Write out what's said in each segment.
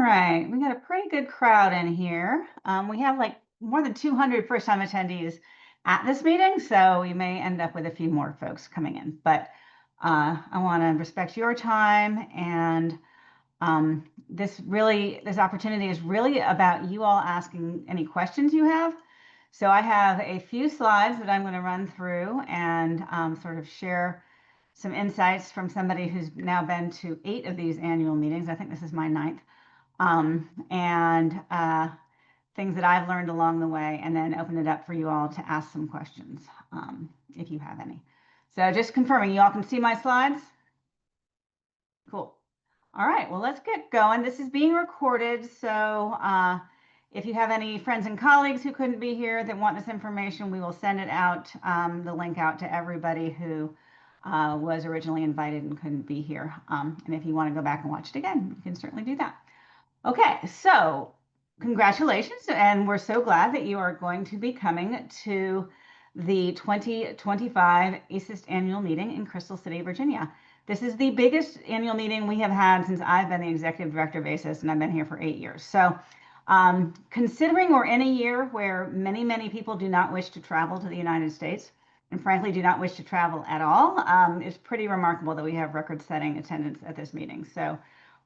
right, we got a pretty good crowd in here. We have like more than 200 first-time attendees at this meeting, so we may end up with a few more folks coming in. But I want to respect your time, and this opportunity is really about you all asking any questions you have. So I have a few slides that I'm going to run through and sort of share some insights from somebody who's now been to 8 of these annual meetings. I think this is my 9th. And things that I've learned along the way, and then open it up for you all to ask some questions if you have any. So just confirming, you all can see my slides? Cool. All right, well, let's get going. This is being recorded, so if you have any friends and colleagues who couldn't be here that want this information, we will send it out, the link out to everybody who was originally invited and couldn't be here. And if you want to go back and watch it again, you can certainly do that. Okay, so congratulations, and we're so glad that you are going to be coming to the 2025 ASIS annual meeting in Crystal City, Virginia. This is the biggest annual meeting we have had since I've been the executive director of ASIS, and I've been here for 8 years. So considering we're in a year where many people do not wish to travel to the United States, and frankly do not wish to travel at all, it's pretty remarkable that we have record-setting attendance at this meeting. So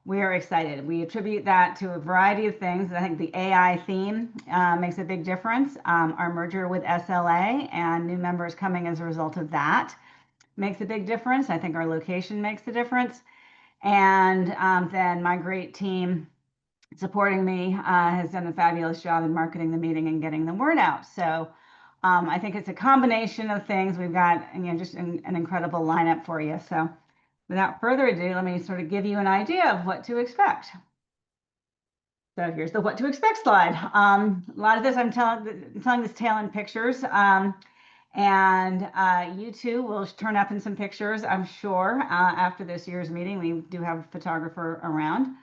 we are excited. We attribute that to a variety of things. I think the AI theme makes a big difference. Our merger with SLA and new members coming as a result of that makes a big difference. I think our location makes a difference. And then my great team supporting me has done a fabulous job in marketing the meeting and getting the word out. So I think it's a combination of things. We've got just an incredible lineup for you. So without further ado, let me sort of give you an idea of what to expect. So here's the what to expect slide. A lot of this I'm telling this tale in pictures, and you too will turn up in some pictures, I'm sure, after this year's meeting. We do have a photographer around,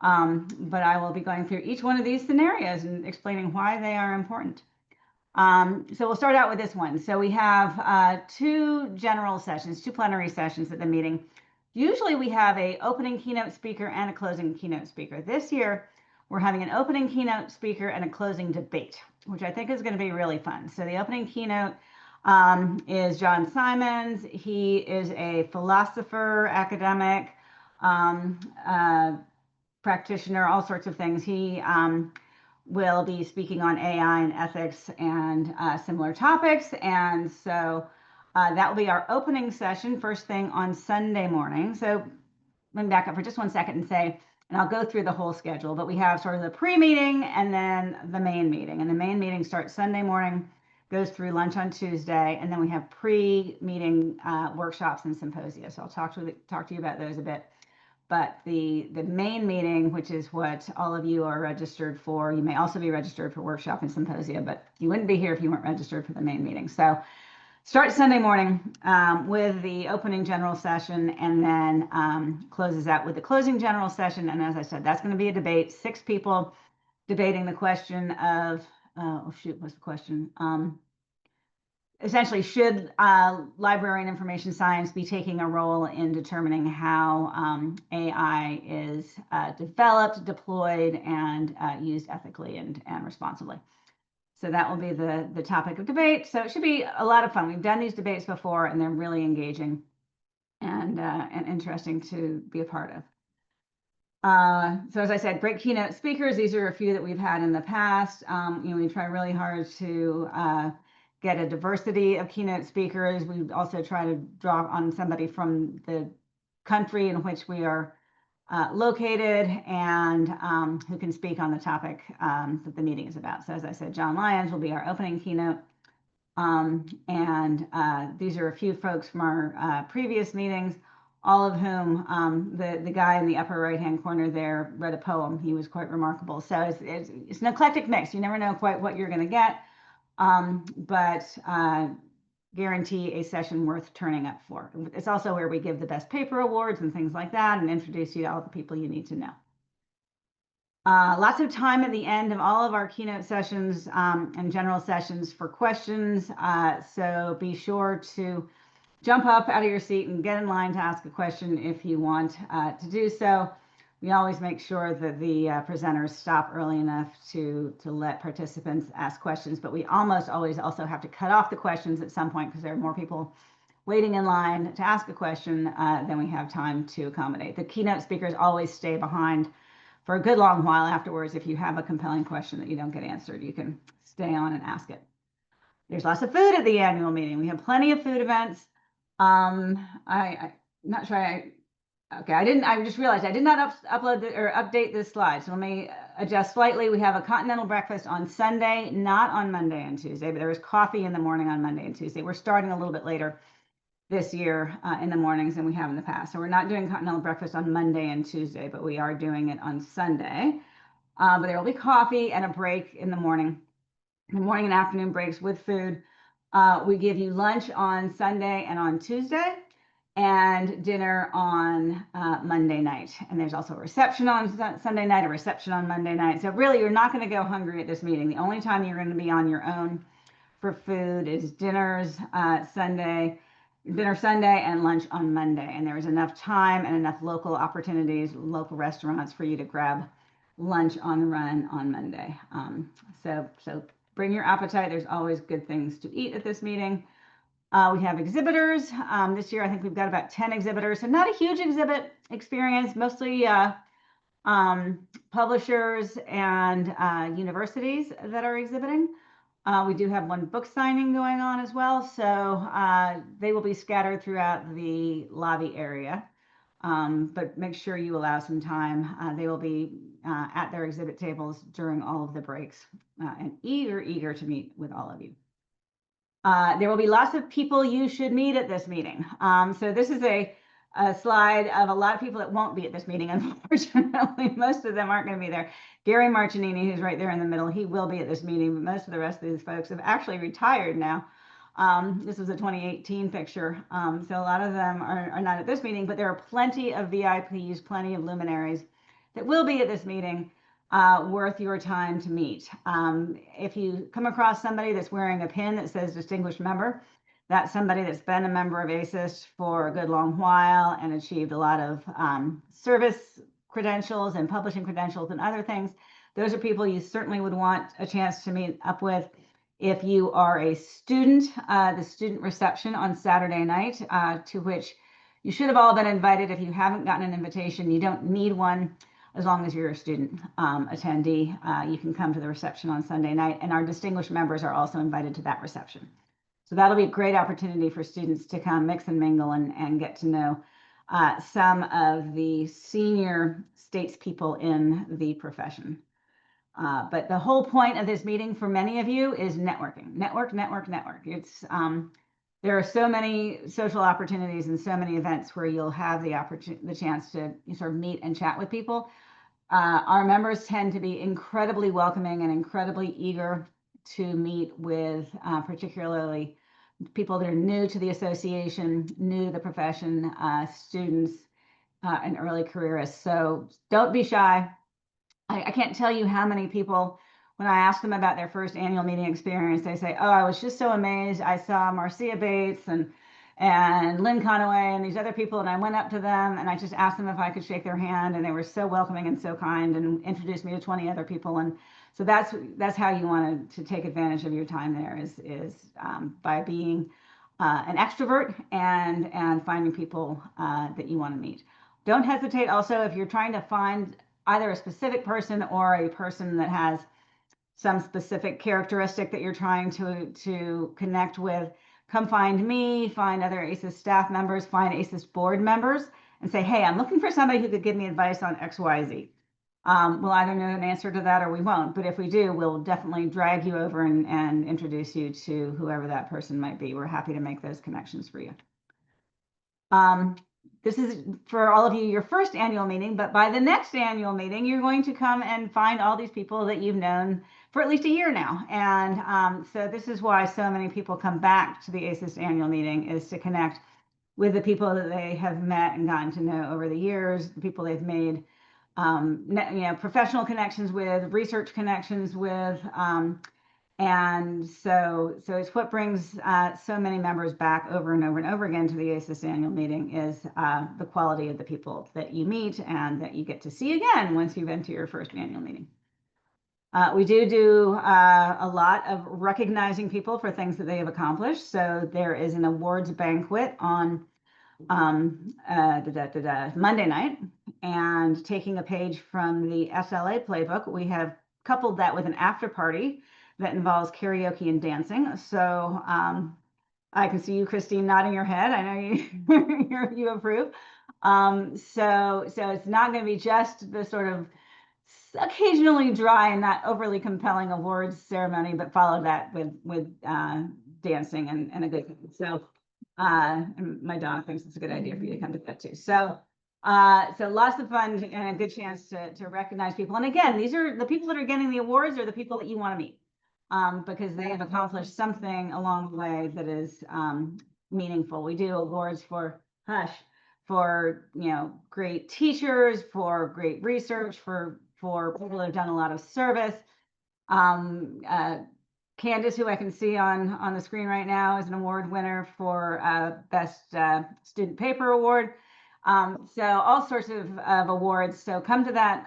but I will be going through each one of these scenarios and explaining why they are important. So we'll start out with this one. So we have 2 general sessions, 2 plenary sessions at the meeting. Usually we have an opening keynote speaker and a closing keynote speaker. This year, we're having an opening keynote speaker and a closing debate, which I think is going to be really fun. So the opening keynote is John Simons. He is a philosopher, academic, practitioner, all sorts of things. He will be speaking on AI and ethics and similar topics. And so that will be our opening session first thing on Sunday morning. So let me back up for just one second and say, and I'll go through the whole schedule, but we have sort of the pre-meeting and then the main meeting. And the main meeting starts Sunday morning, goes through lunch on Tuesday, and then we have pre-meeting workshops and symposia. So I'll talk to you about those a bit. But the main meeting, which is what all of you are registered for, you may also be registered for workshop and symposia, but you wouldn't be here if you weren't registered for the main meeting. So start Sunday morning with the opening general session, and then closes out with the closing general session. And as I said, that's going to be a debate, 6 people debating the question of, oh shoot, what's the question? Essentially, should library and information science be taking a role in determining how AI is developed, deployed, and used ethically and responsibly? So that will be the topic of debate. So it should be a lot of fun. We've done these debates before, and they're really engaging and interesting to be a part of. So as I said, great keynote speakers. These are a few that we've had in the past. We try really hard to get a diversity of keynote speakers. We also try to draw on somebody from the country in which we are located and who can speak on the topic that the meeting is about. So as I said, John Lyons will be our opening keynote. And these are a few folks from our previous meetings, all of whom the guy in the upper right-hand corner there read a poem. He was quite remarkable. So it's an eclectic mix. You never know quite what you're going to get, but guarantee a session worth turning up for. It's also where we give the best paper awards and things like that and introduce you to all the people you need to know. Lots of time at the end of all of our keynote sessions and general sessions for questions. So be sure to jump up out of your seat and get in line to ask a question if you want to do so. We always make sure that the presenters stop early enough to let participants ask questions, but we almost always also have to cut off the questions at some point because there are more people waiting in line to ask a question than we have time to accommodate. The keynote speakers always stay behind for a good long while afterwards. If you have a compelling question that you don't get answered, you can stay on and ask it. There's lots of food at the annual meeting. We have plenty of food events. I'm not sure okay, I just realized I did not upload or update this slide. So let me adjust slightly. We have a continental breakfast on Sunday, not on Monday and Tuesday, but there is coffee in the morning on Monday and Tuesday. We're starting a little bit later this year in the mornings than we have in the past. So we're not doing continental breakfast on Monday and Tuesday, but we are doing it on Sunday. But there will be coffee and a break in the morning and afternoon breaks with food. We give you lunch on Sunday and on Tuesday, and dinner on Monday night. And there's also a reception on Sunday night, a reception on Monday night. So really, you're not going to go hungry at this meeting. The only time you're going to be on your own for food is dinner Sunday, and lunch on Monday. And there is enough time and enough local opportunities, local restaurants for you to grab lunch on the run on Monday. So bring your appetite. There's always good things to eat at this meeting. We have exhibitors. This year, I think we've got about 10 exhibitors. So not a huge exhibit experience, mostly publishers and universities that are exhibiting. We do have one book signing going on as well. So they will be scattered throughout the lobby area. But make sure you allow some time. They will be at their exhibit tables during all of the breaks and eager to meet with all of you. There will be lots of people you should meet at this meeting. So this is a slide of a lot of people that won't be at this meeting, unfortunately. Most of them aren't going to be there. Gary Marcinini, who's right there in the middle, he will be at this meeting, but most of the rest of these folks have actually retired now. This was a 2018 picture, so a lot of them are not at this meeting, but there are plenty of VIPs, plenty of luminaries that will be at this meeting. Worth your time to meet. If you come across somebody that's wearing a pin that says distinguished member, that's somebody that's been a member of ASIS for a good long while and achieved a lot of service credentials and publishing credentials and other things. Those are people you certainly would want a chance to meet up with. If you are a student, the student reception on Saturday night, to which you should have all been invited. If you haven't gotten an invitation, you don't need one. As long as you're a student attendee, you can come to the reception on Sunday night, and our distinguished members are also invited to that reception. So that'll be a great opportunity for students to come mix and mingle and get to know some of the senior statespeople in the profession. But the whole point of this meeting for many of you is networking. Network. It's there are so many social opportunities and so many events where you'll have the chance to sort of meet and chat with people. Our members tend to be incredibly welcoming and incredibly eager to meet with particularly people that are new to the association, new to the profession, students, and early careerists. So don't be shy. I can't tell you how many people, when I ask them about their first annual meeting experience, they say, oh, I was just so amazed. I saw Marcia Bates and Lynn Conaway and these other people, and I went up to them and I just asked them if I could shake their hand, and they were so welcoming and so kind and introduced me to 20 other people. And so that's how you want to take advantage of your time there is by being an extrovert and finding people that you want to meet. Don't hesitate also if you're trying to find either a specific person or a person that has some specific characteristic that you're trying to connect with. Come find me, find other ASIS staff members, find ASIS board members, and say, hey, I'm looking for somebody who could give me advice on XYZ. We'll either know an answer to that or we won't, but if we do, we'll definitely drag you over and introduce you to whoever that person might be. We're happy to make those connections for you. This is for all of you your first annual meeting, but by the next annual meeting, you're going to come and find all these people that you've known for at least a year now. And so this is why so many people come back to the ASIS annual meeting, is to connect with the people that they have met and gotten to know over the years, the people they've made professional connections with, research connections with, And so it's what brings so many members back over and over and over again to the ASIS annual meeting is the quality of the people that you meet and that you get to see again once you've been to your first annual meeting. We do a lot of recognizing people for things that they have accomplished. So there is an awards banquet on Monday night, and taking a page from the SLA playbook, we have coupled that with an after party that involves karaoke and dancing. So I can see you, Christine, nodding your head. I know you approve. So it's not going to be just the sort of occasionally dry and not overly compelling awards ceremony, but follow that with dancing and a good time. So and my dog thinks it's a good idea for you to come to that too. So lots of fun and a good chance to recognize people. And again, these are the people that are getting the awards are the people that you want to meet because they have accomplished something along the way that is meaningful. We do awards for great teachers, for great research, for people that have done a lot of service. Candace, who I can see on the screen right now, is an award winner for Best Student Paper Award. So all sorts of awards. So come to that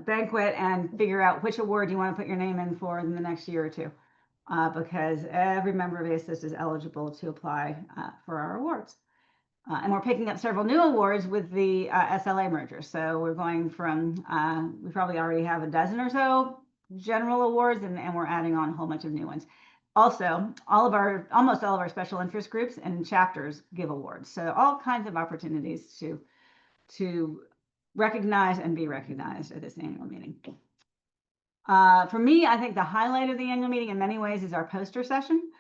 banquet and figure out which award you want to put your name in for in the next year or two, because every member of ASIS is eligible to apply for our awards. And we're picking up several new awards with the SLA merger. So we're going from, we probably already have a dozen or so general awards, and we're adding on a whole bunch of new ones. Also, almost all of our special interest groups and chapters give awards. So all kinds of opportunities to recognize and be recognized at this annual meeting. For me, I think the highlight of the annual meeting in many ways is our poster session.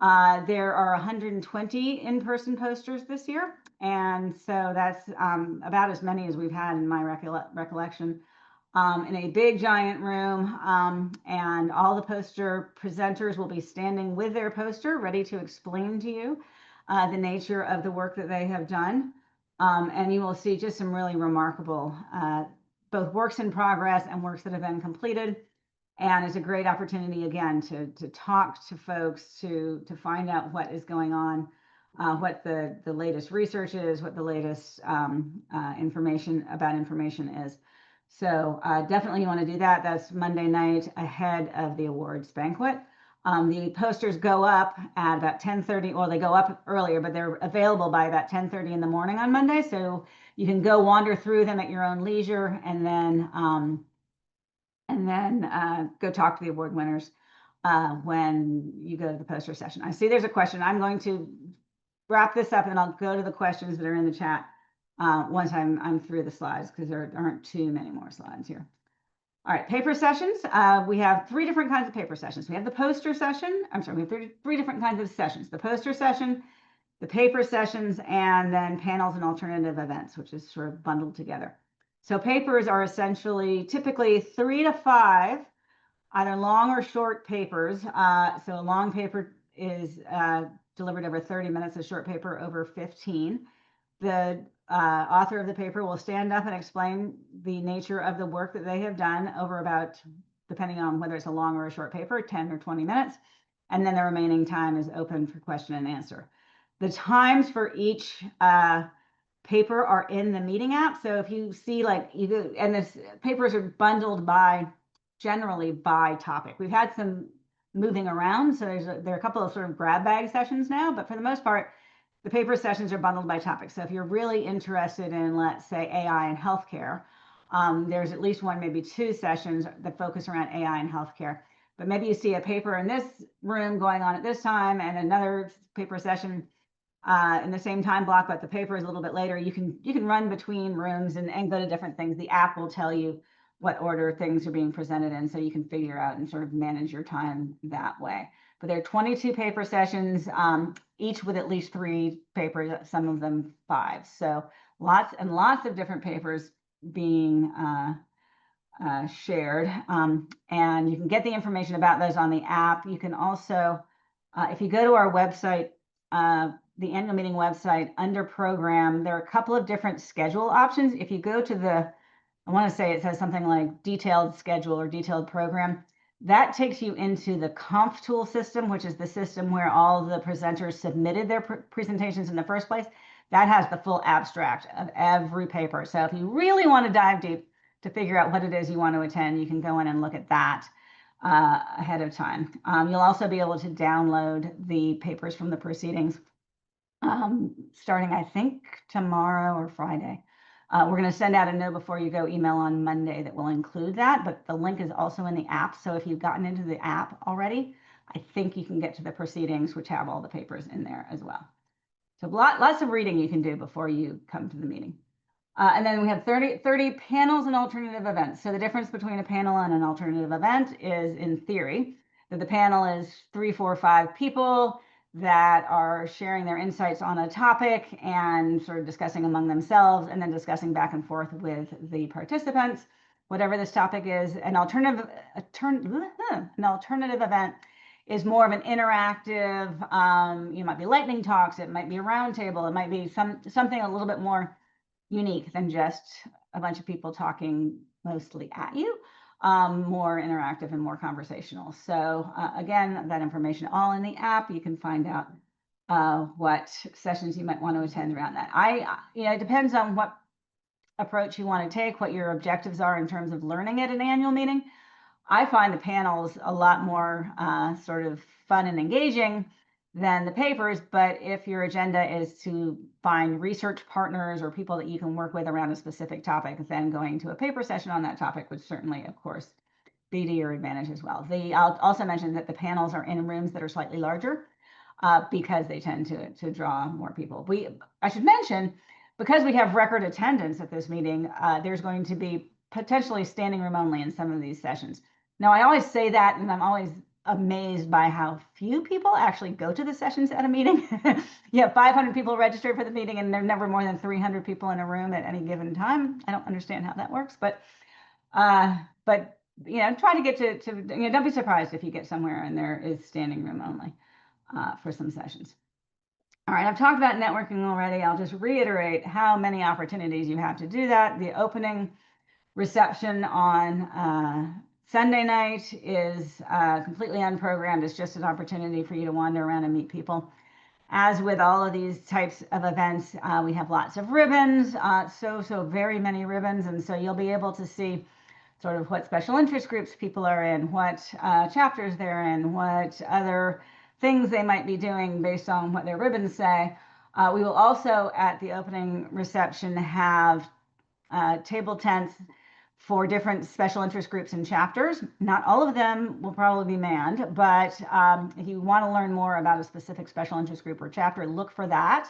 There are 120 in-person posters this year, and so that's about as many as we've had in my recollection, in a big giant room, and all the poster presenters will be standing with their poster ready to explain to you the nature of the work that they have done, and you will see just some really remarkable both works in progress and works that have been completed. And it's a great opportunity again to talk to folks, to find out what is going on, what the latest research is, what the latest information is. So definitely you want to do that. That's Monday night ahead of the awards banquet. The posters go up at about 10:30, or they go up earlier, but they're available by about 10:30 in the morning on Monday. So you can go wander through them at your own leisure, and then go talk to the award winners when you go to the poster session. I see there's a question. I'm going to wrap this up and I'll go to the questions that are in the chat once I'm through the slides, because there aren't too many more slides here. All right, paper sessions. We have three different kinds of paper sessions. We have the poster session. I'm sorry, we have three different kinds of sessions: the poster session, the paper sessions, and then panels and alternative events, which is sort of bundled together. So papers are essentially typically 3 to 5, either long or short papers. So a long paper is delivered over 30 minutes, a short paper over 15. The author of the paper will stand up and explain the nature of the work that they have done over about, depending on whether it's a long or a short paper, 10 or 20 minutes. And then the remaining time is open for question and answer. The times for each paper are in the meeting app. So if you see, like, and the papers are bundled generally by topic. We've had some moving around, so there are a couple of sort of grab bag sessions now, but for the most part, the paper sessions are bundled by topic. So if you're really interested in, let's say, AI and healthcare, there's at least one, maybe two sessions that focus around AI and healthcare. But maybe you see a paper in this room going on at this time and another paper session in the same time block, but the paper is a little bit later. You can run between rooms and go to different things. The app will tell you what order things are being presented in, so you can figure out and sort of manage your time that way. But there are 22 paper sessions, each with at least 3 papers, some of them 5. So lots and lots of different papers being shared. And you can get the information about those on the app. You can also, if you go to our website, the annual meeting website, under program, there are a couple of different schedule options. If you go to I want to say it says something like detailed schedule or detailed program. That takes you into the Conf tool system, which is the system where all the presenters submitted their presentations in the first place. That has the full abstract of every paper. So if you really want to dive deep to figure out what it is you want to attend, you can go in and look at that ahead of time. You'll also be able to download the papers from the proceedings starting, I think, tomorrow or Friday. We're going to send out a know before you go email on Monday that will include that, but the link is also in the app. So if you've gotten into the app already, I think you can get to the proceedings, which have all the papers in there as well. So lots of reading you can do before you come to the meeting. And then we have 30 panels and alternative events. So the difference between a panel and an alternative event is, in theory, that the panel is 3, 4, 5 people that are sharing their insights on a topic and sort of discussing among themselves and then discussing back and forth with the participants, whatever this topic is. An alternative event is more of an interactive, you might be lightning talks, it might be a round table, it might be something a little bit more unique than just a bunch of people talking mostly at you, more interactive and more conversational. So again, that information all in the app. You can find out what sessions you might want to attend around that. It depends on what approach you want to take, what your objectives are in terms of learning at an annual meeting. I find the panels a lot more sort of fun and engaging than the papers, but if your agenda is to find research partners or people that you can work with around a specific topic, then going to a paper session on that topic would certainly, of course, be to your advantage as well. I'll also mention that the panels are in rooms that are slightly larger because they tend to draw more people. I should mention, because we have record attendance at this meeting, there's going to be potentially standing room only in some of these sessions. Now, I always say that, and I'm always amazed by how few people actually go to the sessions at a meeting. You have 500 people registered for the meeting, and there are never more than 300 people in a room at any given time. I don't understand how that works, but try to get to don't be surprised if you get somewhere and there is standing room only for some sessions. All right, I've talked about networking already. I'll just reiterate how many opportunities you have to do that. The opening reception on Sunday night is completely unprogrammed. It's just an opportunity for you to wander around and meet people. As with all of these types of events, we have lots of ribbons, so very many ribbons, and so you'll be able to see sort of what special interest groups people are in, what chapters they're in, what other things they might be doing based on what their ribbons say. We will also, at the opening reception, have table tents for different special interest groups and chapters. Not all of them will probably be manned, but if you want to learn more about a specific special interest group or chapter, look for that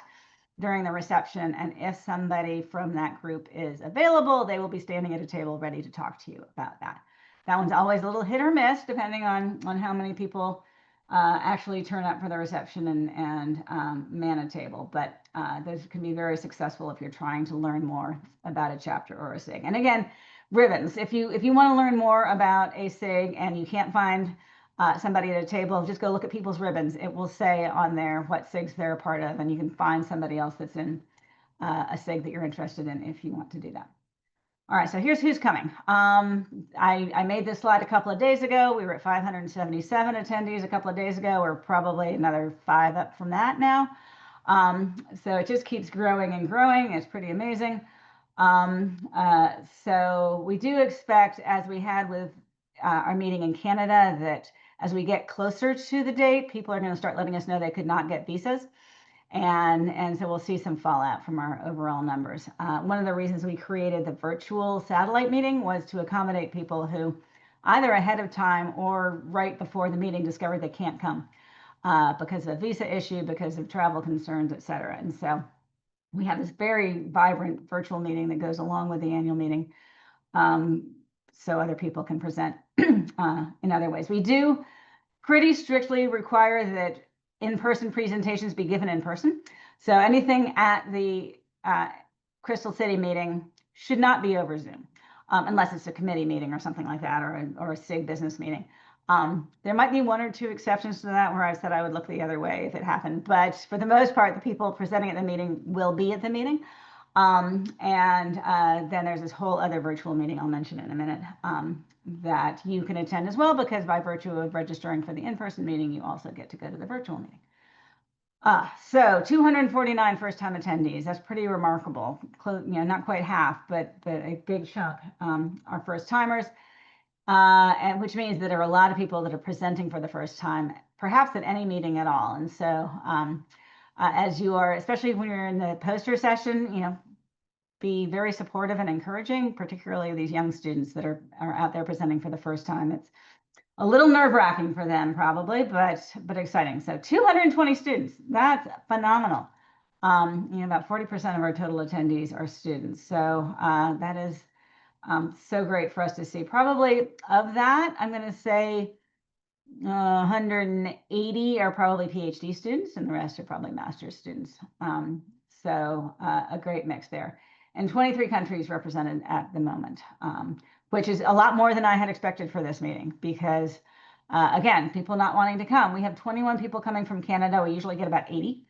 during the reception. And if somebody from that group is available, they will be standing at a table ready to talk to you about that. That one's always a little hit or miss, depending on how many people actually turn up for the reception and man a table. But those can be very successful if you're trying to learn more about a chapter or a SIG. And again, ribbons. If you want to learn more about a SIG and you can't find somebody at a table, just go look at people's ribbons. It will say on there what SIGs they're a part of, and you can find somebody else that's in a SIG that you're interested in if you want to do that. All right, so here's who's coming. I made this slide a couple of days ago. We were at 577 attendees a couple of days ago. We're probably another 5 up from that now. So it just keeps growing and growing. It's pretty amazing. So we do expect, as we had with our meeting in Canada, that as we get closer to the date, people are going to start letting us know they could not get visas. And so we'll see some fallout from our overall numbers. One of the reasons we created the virtual satellite meeting was to accommodate people who either ahead of time or right before the meeting discovered they can't come because of a visa issue, because of travel concerns, et cetera. And so we have this very vibrant virtual meeting that goes along with the annual meeting so other people can present in other ways. We do pretty strictly require that in-person presentations be given in person. So anything at the Crystal City meeting should not be over Zoom, unless it's a committee meeting or something like that, or a SIG business meeting. There might be 1 or 2 exceptions to that where I said I would look the other way if it happened, but for the most part, the people presenting at the meeting will be at the meeting. Then there's this whole other virtual meeting I'll mention in a minute that you can attend as well, because by virtue of registering for the in-person meeting, you also get to go to the virtual meeting. So 249 first-time attendees. That's pretty remarkable. Not quite half, but a big chunk are first-timers, and which means that there are a lot of people that are presenting for the first time, perhaps at any meeting at all. And so as you are, especially when you're in the poster session, be very supportive and encouraging, particularly these young students that are out there presenting for the first time. It's a little nerve-wracking for them probably, but exciting. So 220 students, that's phenomenal. About 40% of our total attendees are students. So that is so great for us to see. Probably of that, I'm going to say 180 are probably PhD students, and the rest are probably master's students. So a great mix there. And 23 countries represented at the moment, which is a lot more than I had expected for this meeting, because again, people not wanting to come. We have 21 people coming from Canada. We usually get about 80.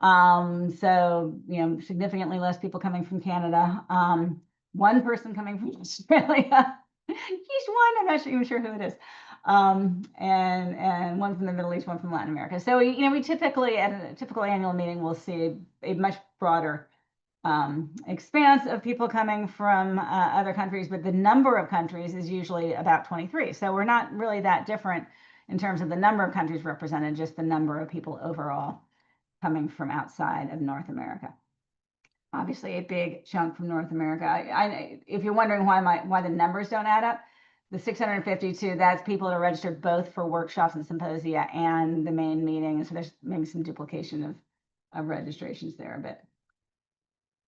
So, significantly less people coming from Canada. One person coming from Australia. He's one, I'm not even sure who it is. And one from the Middle East, one from Latin America. So we typically, at a typical annual meeting, we'll see a much broader expanse of people coming from other countries, but the number of countries is usually about 23. So we're not really that different in terms of the number of countries represented, just the number of people overall coming from outside of North America. Obviously a big chunk from North America. If you're wondering why the numbers don't add up, the 652, that's people that are registered both for workshops and symposia and the main meeting. So there's maybe some duplication of registrations there a bit.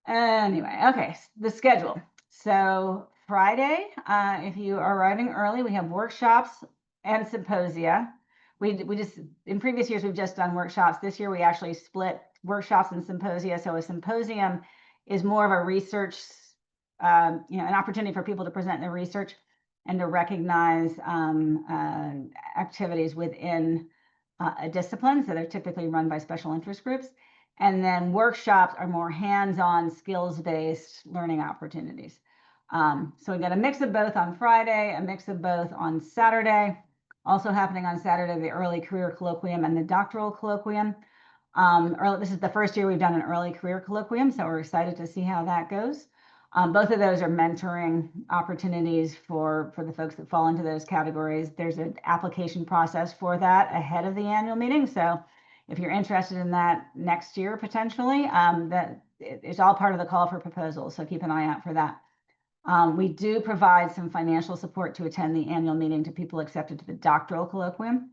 Anyway, okay, the schedule. So Friday, if you are arriving early, we have workshops and symposia. We just, in previous years, we've just done workshops. This year, we actually split workshops and symposia. So a symposium is more of a research, an opportunity for people to present their research and to recognize activities within a discipline. So they're typically run by special interest groups. And then workshops are more hands-on, skills-based learning opportunities. So we got a mix of both on Friday, a mix of both on Saturday. Also happening on Saturday, the early career colloquium and the doctoral colloquium. This is the first year we've done an early career colloquium, so we're excited to see how that goes. Both of those are mentoring opportunities for the folks that fall into those categories. There's an application process for that ahead of the annual meeting. So if you're interested in that next year, potentially, that it's all part of the call for proposals. So keep an eye out for that. We do provide some financial support to attend the annual meeting to people accepted to the doctoral colloquium.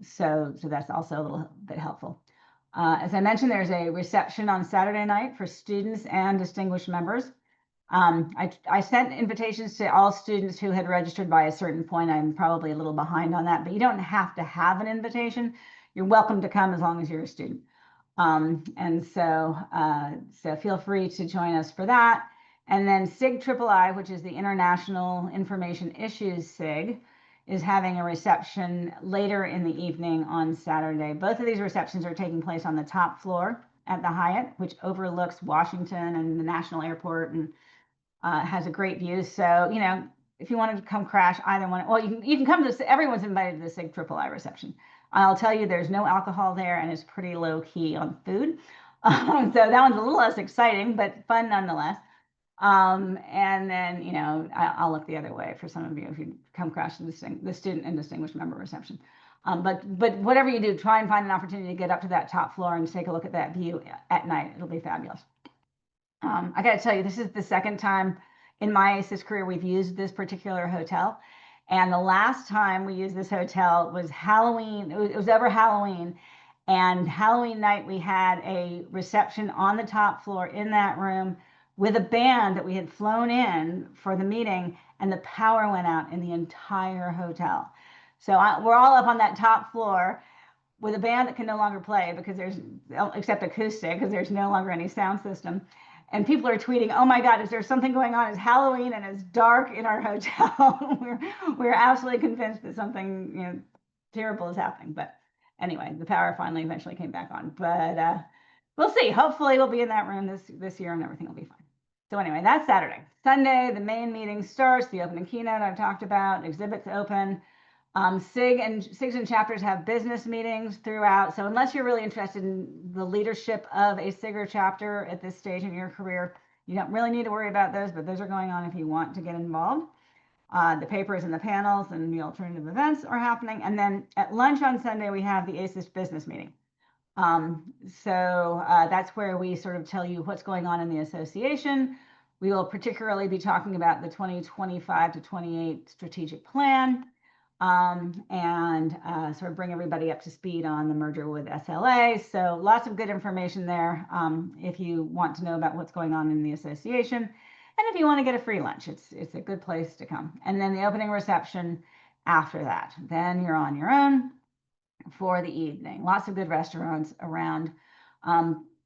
So that's also a little bit helpful. As I mentioned, there's a reception on Saturday night for students and distinguished members. I sent invitations to all students who had registered by a certain point. I'm probably a little behind on that, but you don't have to have an invitation. You're welcome to come as long as you're a student. So feel free to join us for that. And then SIG-III, which is the International Information Issues SIG, is having a reception later in the evening on Saturday. Both of these receptions are taking place on the top floor at the Hyatt, which overlooks Washington and the National Airport, and has a great view. So, if you wanted to come crash either one, well, you can come to everyone's invited to the SIG-III reception. I'll tell you, there's no alcohol there, and it's pretty low key on food. So that one's a little less exciting, but fun nonetheless. And then, I'll look the other way for some of you if you come crash to the student and distinguished member reception. But whatever you do, try and find an opportunity to get up to that top floor and take a look at that view at night. It'll be fabulous. I got to tell you, this is the second time in my ASIS career we've used this particular hotel. And the last time we used this hotel was Halloween. It was over Halloween. And Halloween night, we had a reception on the top floor in that room with a band that we had flown in for the meeting, and the power went out in the entire hotel. So we're all up on that top floor with a band that can no longer play because except acoustic, because there's no longer any sound system. And people are tweeting, "Oh my God, is there something going on? It's Halloween and it's dark in our hotel." we're absolutely convinced that something terrible is happening. But anyway, the power finally eventually came back on. But we'll see. Hopefully we'll be in that room this year and everything will be fine. So anyway, that's Saturday. Sunday, the main meeting starts, the opening keynote I've talked about, exhibits open. SIGs and chapters have business meetings throughout. So unless you're really interested in the leadership of a SIG or chapter at this stage in your career, you don't really need to worry about those, but those are going on if you want to get involved. The papers and the panels and the alternative events are happening. And then at lunch on Sunday, we have the ASIS business meeting. That's where we sort of tell you what's going on in the association. We will particularly be talking about the 2025 to 28 strategic plan, and sort of bring everybody up to speed on the merger with SLA. So lots of good information there if you want to know about what's going on in the association. And if you want to get a free lunch, it's a good place to come. And then the opening reception after that. Then you're on your own for the evening. Lots of good restaurants around,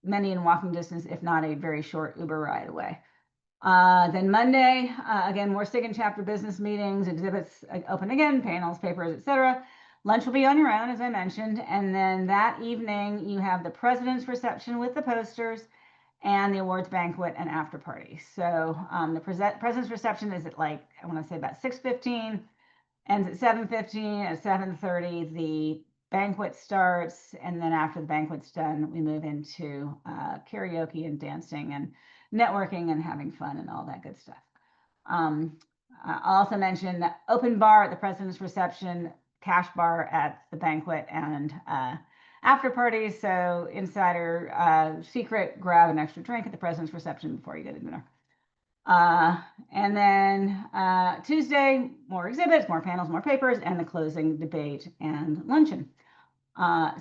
many in walking distance, if not a very short Uber ride away. Then Monday, again, more SIG and chapter business meetings, exhibits open again, panels, papers, etc. Lunch will be on your own, as I mentioned. And then that evening, you have the president's reception with the posters and the awards banquet and after party. So the president's reception is at I want to say about 6:15, ends at 7:15. At 7:30, the banquet starts, and then after the banquet's done, we move into karaoke and dancing and networking and having fun and all that good stuff. I'll also mention that open bar at the president's reception, cash bar at the banquet and after party. So insider secret, grab an extra drink at the president's reception before you go to dinner. And then Tuesday, more exhibits, more panels, more papers, and the closing debate and luncheon.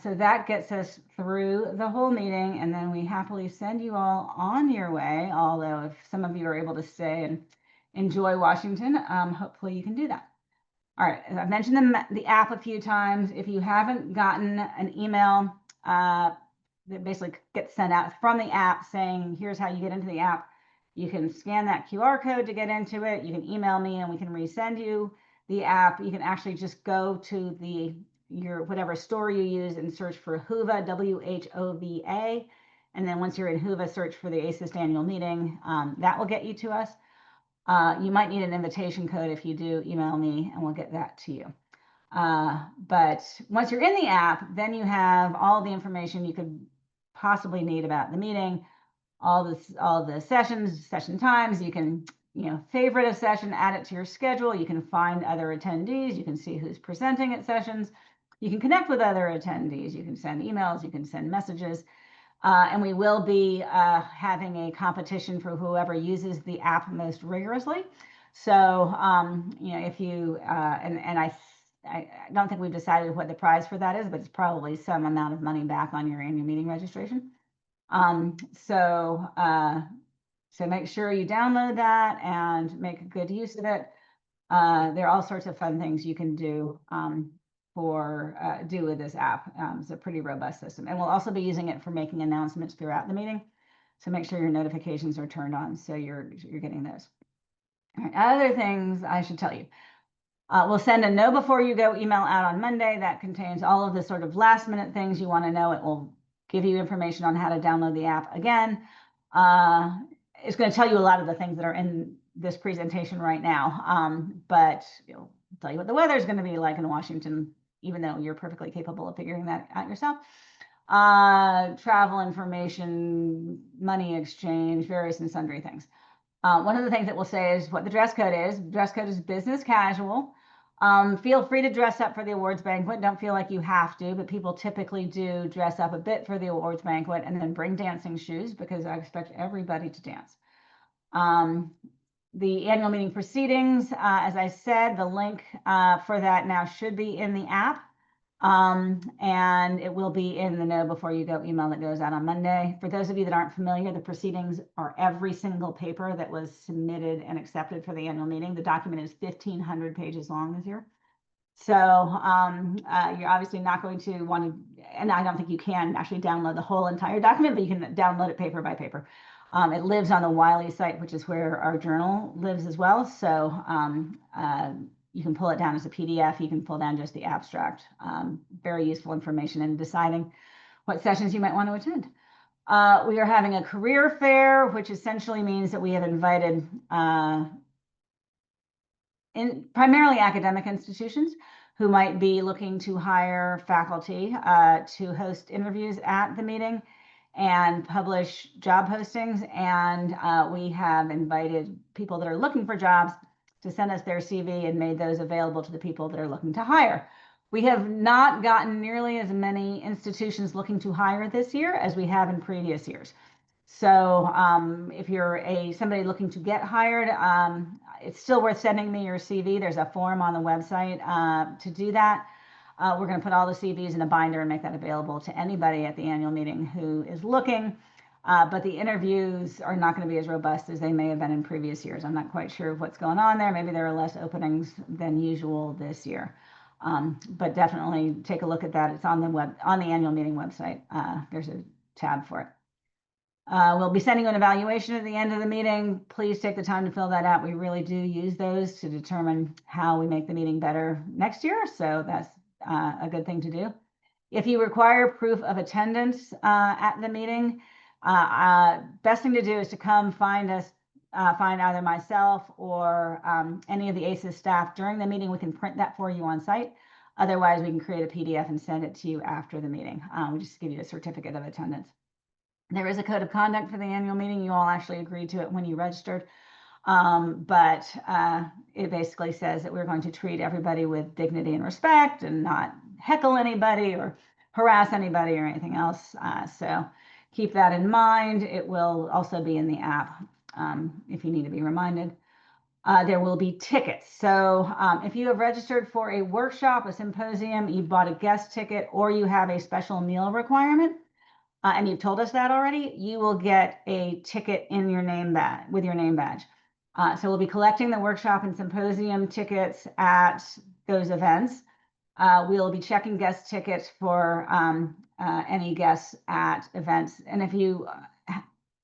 So that gets us through the whole meeting, and then we happily send you all on your way. Although if some of you are able to stay and enjoy Washington, hopefully you can do that. All right, as I've mentioned the app a few times. If you haven't gotten an email that basically gets sent out from the app saying, here's how you get into the app, you can scan that QR code to get into it. You can email me and we can resend you the app. You can actually just go to your whatever store you use and search for Whova, WHOVA. And then once you're in Whova, search for the ASIS annual meeting. That will get you to us. You might need an invitation code. If you do, email me and we'll get that to you. But once you're in the app, then you have all the information you could possibly need about the meeting, all the sessions, session times. You can favorite a session, add it to your schedule. You can find other attendees. You can see who's presenting at sessions. You can connect with other attendees. You can send emails. You can send messages. And we will be having a competition for whoever uses the app most rigorously. So, if you, I don't think we've decided what the prize for that is, but it's probably some amount of money back on your annual meeting registration. So make sure you download that and make good use of it. There are all sorts of fun things you can do do with this app. It's a pretty robust system, and we'll also be using it for making announcements throughout the meeting. So make sure your notifications are turned on so you're getting those. All right, other things I should tell you. We'll send a know before you go email out on Monday that contains all of the sort of last minute things you want to know. It will give you information on how to download the app. Again, it's going to tell you a lot of the things that are in this presentation right now, but it'll tell you what the weather is going to be like in Washington, even though you're perfectly capable of figuring that out yourself. Travel information, money exchange, various and sundry things. One of the things that we'll say is what the dress code is. Dress code is business casual. Feel free to dress up for the awards banquet. Don't feel like you have to, but people typically do dress up a bit for the awards banquet and then bring dancing shoes because I expect everybody to dance. The annual meeting proceedings, as I said, the link for that now should be in the app. And it will be in the know before you go email that goes out on Monday. For those of you that aren't familiar, the proceedings are every single paper that was submitted and accepted for the annual meeting. The document is 1,500 pages long this year. So you're obviously not going to want to, and I don't think you can actually download the whole entire document, but you can download it paper by paper. It lives on the Wiley site, which is where our journal lives as well. So you can pull it down as a PDF. You can pull down just the abstract. Very useful information in deciding what sessions you might want to attend. We are having a career fair, which essentially means that we have invited primarily academic institutions who might be looking to hire faculty to host interviews at the meeting and publish job postings. And we have invited people that are looking for jobs to send us their CV and made those available to the people that are looking to hire. We have not gotten nearly as many institutions looking to hire this year as we have in previous years. So if you're somebody looking to get hired, it's still worth sending me your CV. There's a form on the website to do that. We're going to put all the CVs in a binder and make that available to anybody at the annual meeting who is looking. But the interviews are not going to be as robust as they may have been in previous years. I'm not quite sure what's going on there. Maybe there are less openings than usual this year. But definitely take a look at that. It's on the annual meeting website. There's a tab for it. We'll be sending an evaluation at the end of the meeting. Please take the time to fill that out. We really do use those to determine how we make the meeting better next year. So that's a good thing to do. If you require proof of attendance at the meeting, best thing to do is to come find us, find either myself or any of the ASIS staff during the meeting. We can print that for you on site. Otherwise, we can create a PDF and send it to you after the meeting. We just give you a certificate of attendance. There is a code of conduct for the annual meeting. You all actually agreed to it when you registered. But it basically says that we're going to treat everybody with dignity and respect and not heckle anybody or harass anybody or anything else. So keep that in mind. It will also be in the app if you need to be reminded. There will be tickets. So if you have registered for a workshop, a symposium, you bought a guest ticket, or you have a special meal requirement, and you've told us that already, you will get a ticket in your name badge with your name badge. So we'll be collecting the workshop and symposium tickets at those events. We'll be checking guest tickets for any guests at events. And if you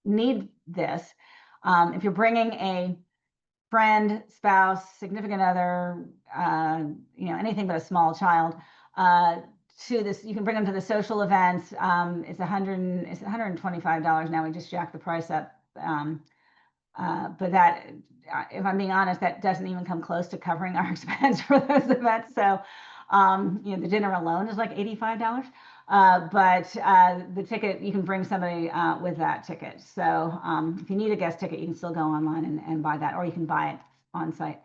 need this, if you're bringing a friend, spouse, significant other, anything but a small child, to this, you can bring them to the social events. It's $125 now. We just jacked the price up. But that, if I'm being honest, that doesn't even come close to covering our expense for those events. So, the dinner alone is like $85. But the ticket, you can bring somebody with that ticket. So if you need a guest ticket, you can still go online and buy that, or you can buy it on site.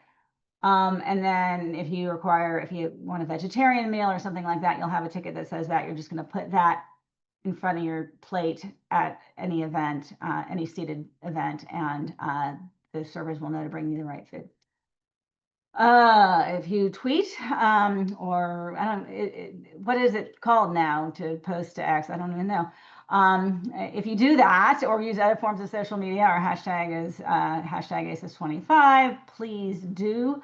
And then if you want a vegetarian meal or something like that, you'll have a ticket that says that. You're just going to put that in front of your plate at any event, any seated event, and the servers will know to bring you the right food. If you tweet, or what is it called now to post to X? I don't even know. If you do that or use other forms of social media, our hashtag is hashtag ASIS25. Please do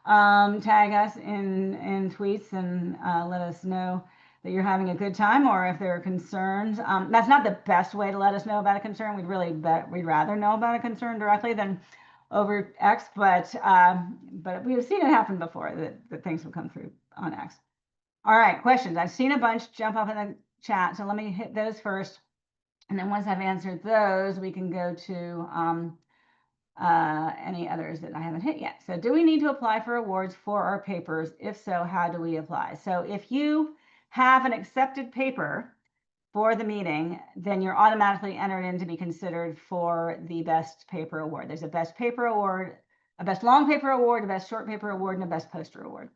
tag us in tweets and let us know that you're having a good time, or if there are concerns. That's not the best way to let us know about a concern. We'd rather know about a concern directly than over X, but we have seen it happen before that things will come through on X. All right, questions. I've seen a bunch jump up in the chat, so let me hit those first. And then once I've answered those, we can go to any others that I haven't hit yet. So do we need to apply for awards for our papers? If so, how do we apply? So if you have an accepted paper for the meeting, then you're automatically entered in to be considered for the best paper award. There's a best paper award, a best long paper award, a best short paper award, and a best poster award.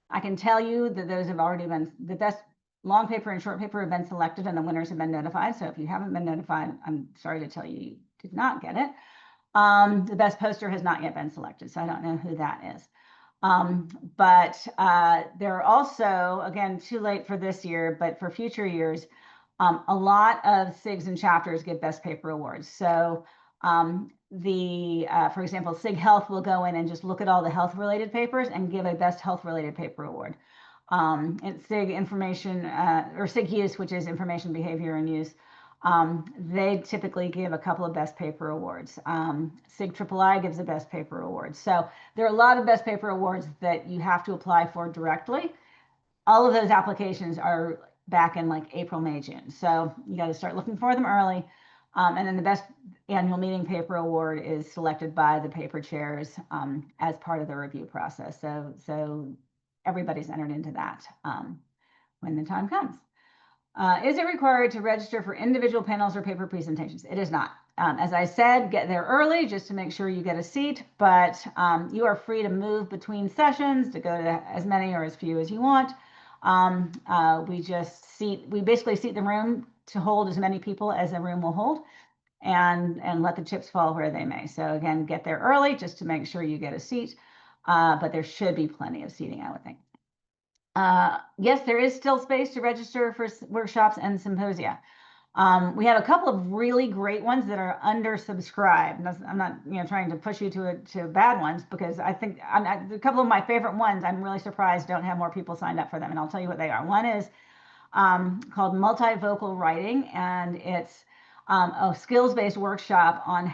I can tell you that those have already been, the best long paper and short paper have been selected and the winners have been notified. So if you haven't been notified, I'm sorry to tell you, you did not get it. The best poster has not yet been selected, so I don't know who that is. But there are also, again, too late for this year, but for future years, a lot of SIGs and chapters get best paper awards. So for example, SIG Health will go in and just look at all the health related papers and give a best health related paper award. It's SIG information or SIG use, which is information, behavior, and use. They typically give a couple of best paper awards. SIG III gives a best paper award. So there are a lot of best paper awards that you have to apply for directly. All of those applications are back in like April, May, June. So you got to start looking for them early. And then the best annual meeting paper award is selected by the paper chairs as part of the review process. So everybody's entered into that when the time comes. Is it required to register for individual panels or paper presentations? It is not. As I said, get there early just to make sure you get a seat, but you are free to move between sessions to go to as many or as few as you want. We basically seat the room to hold as many people as the room will hold, and let the chips fall where they may. So again, get there early just to make sure you get a seat, but there should be plenty of seating, I would think. Yes, there is still space to register for workshops and symposia. We have a couple of really great ones that are undersubscribed. I'm not, trying to push you to bad ones, because I think a couple of my favorite ones, I'm really surprised don't have more people signed up for them. And I'll tell you what they are. One is called multivocal writing, and it's a skills-based workshop on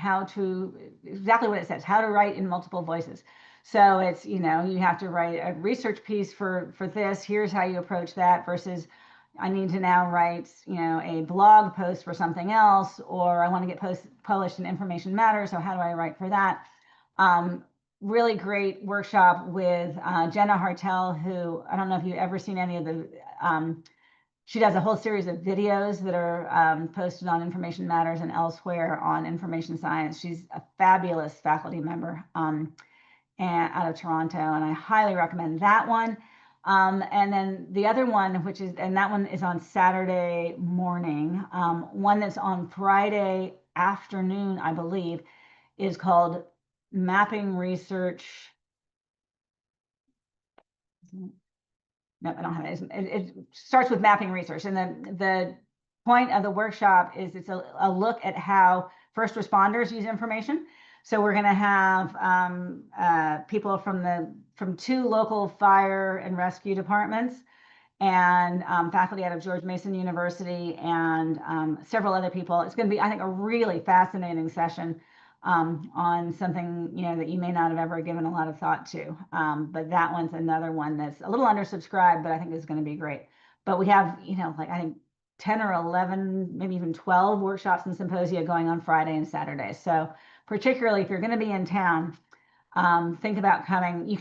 exactly what it says, how to write in multiple voices. So it's, you have to write a research piece for this. Here's how you approach that versus I need to now write, a blog post for something else, or I want to get published in Information Matters. So how do I write for that? Really great workshop with Jenna Hartel, who I don't know if you've ever seen any of the, she does a whole series of videos that are posted on Information Matters and elsewhere on information science. She's a fabulous faculty member and out of Toronto, and I highly recommend that one. And then the other one, that one is on Saturday morning. One that's on Friday afternoon, I believe, is called Mapping Research. No, I don't have it. It starts with mapping research. And the point of the workshop is it's a look at how first responders use information. So we're going to have people from 2 local fire and rescue departments, and faculty out of George Mason University, and several other people. It's going to be, I think, a really fascinating session on something that you may not have ever given a lot of thought to. But that one's another one that's a little undersubscribed, but I think is going to be great. But we have, I think 10 or 11, maybe even 12 workshops and symposia going on Friday and Saturday. So particularly if you're going to be in town, think about coming. You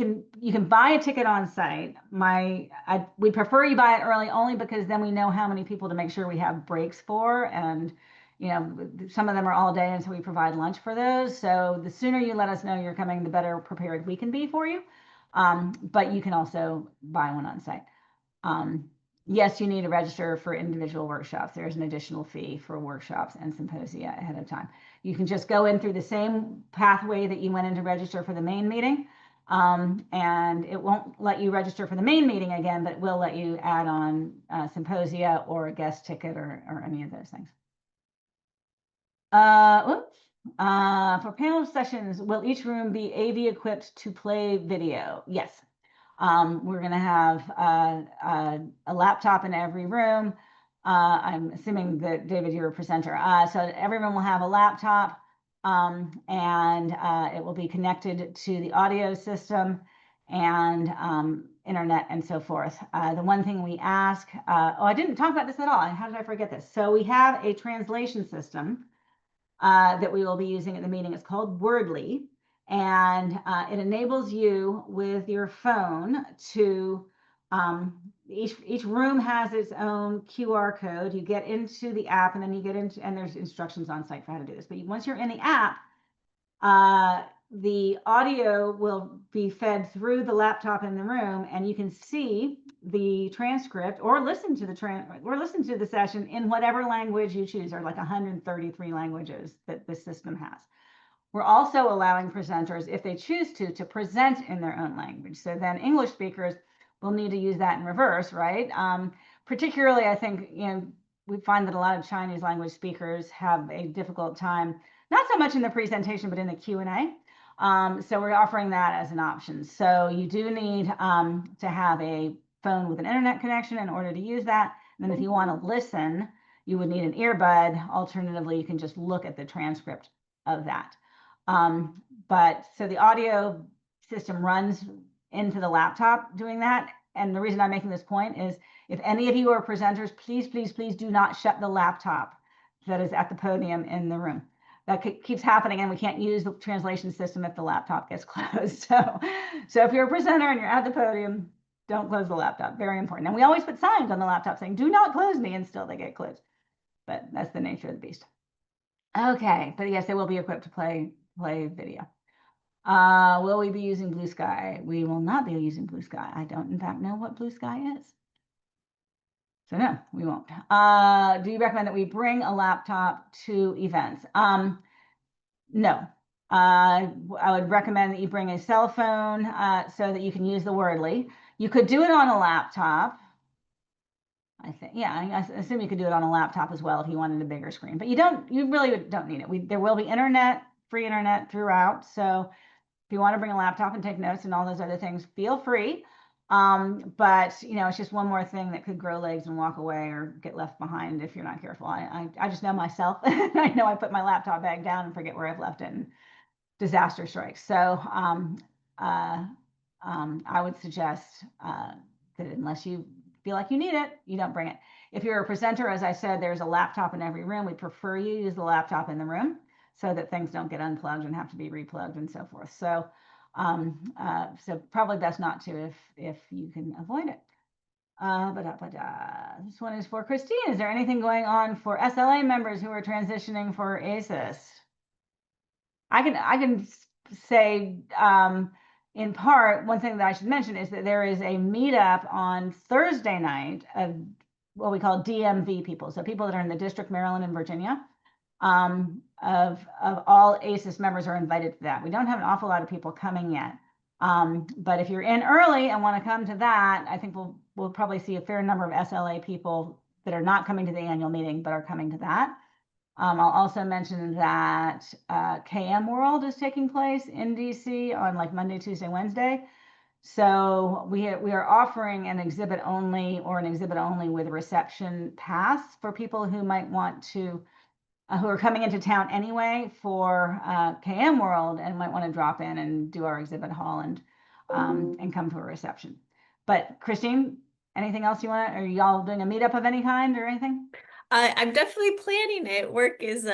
can buy a ticket on site. We prefer you buy it early, only because then we know how many people to make sure we have breaks for, and some of them are all day, and so we provide lunch for those. So the sooner you let us know you're coming, the better prepared we can be for you. But you can also buy one on site. Yes, you need to register for individual workshops. There's an additional fee for workshops and symposia ahead of time. You can just go in through the same pathway that you went in to register for the main meeting. And it won't let you register for the main meeting again, but it will let you add on symposia or a guest ticket or any of those things. For panel sessions, will each room be AV equipped to play video? Yes. We're going to have a laptop in every room. I'm assuming that, David, you're a presenter. So every room will have a laptop, and it will be connected to the audio system and internet and so forth. The one thing we ask, I didn't talk about this at all. How did I forget this? So we have a translation system that we will be using at the meeting. It's called Wordly. And it enables you with your phone to, each room has its own QR code. You get into the app, and then you get into, and there's instructions on site for how to do this. But once you're in the app, the audio will be fed through the laptop in the room, and you can see the transcript or listen to the session in whatever language you choose. There are like 133 languages that this system has. We're also allowing presenters, if they choose to present in their own language. So then English speakers will need to use that in reverse, right? Particularly, I think, we find that a lot of Chinese language speakers have a difficult time, not so much in the presentation, but in the Q&A. So we're offering that as an option. So you do need to have a phone with an internet connection in order to use that. And then if you want to listen, you would need an earbud. Alternatively, you can just look at the transcript of that. But so the audio system runs into the laptop doing that, and the reason I'm making this point is if any of you are presenters, please, please, please do not shut the laptop that is at the podium in the room. That keeps happening, and we can't use the translation system if the laptop gets closed. So if you're a presenter and you're at the podium, don't close the laptop. Very important. And we always put signs on the laptop saying, do not close me, and still they get closed. But that's the nature of the beast. Okay, but yes, they will be equipped to play video. Will we be using Blue Sky? We will not be using Blue Sky. I don't, in fact, know what Blue Sky is. So no, we won't. Do you recommend that we bring a laptop to events? No. I would recommend that you bring a cell phone so that you can use the Wordly. You could do it on a laptop. I think, yeah, I assume you could do it on a laptop as well if you wanted a bigger screen, but you really don't need it. There will be free internet throughout. So if you want to bring a laptop and take notes and all those other things, feel free. But it's just one more thing that could grow legs and walk away or get left behind if you're not careful. I just know myself. I know I put my laptop bag down and forget where I've left it, and disaster strikes. So I would suggest that unless you feel like you need it, you don't bring it. If you're a presenter, as I said, there's a laptop in every room. We prefer you use the laptop in the room so that things don't get unplugged and have to be replugged and so forth. So so probably best not to if you can avoid it. This one is for Christine. Is there anything going on for SLA members who are transitioning for ASIS? I can say in part, one thing that I should mention is that there is a meetup on Thursday night of what we call DMV people, so people that are in the District, Maryland, and Virginia. Of all ASIS members are invited to that. We don't have an awful lot of people coming yet, but if you're in early and want to come to that, I think we'll probably see a fair number of SLA people that are not coming to the annual meeting but are coming to that. I'll also mention that KM World is taking place in DC on like Monday, Tuesday, Wednesday. So we are offering an exhibit only or an exhibit only with a reception pass for people who might want to, who are coming into town anyway for KM World and might want to drop in and do our exhibit hall and come to a reception. But Christine, anything else you want? Are y'all doing a meetup of any kind or anything? I'm definitely planning it. Work is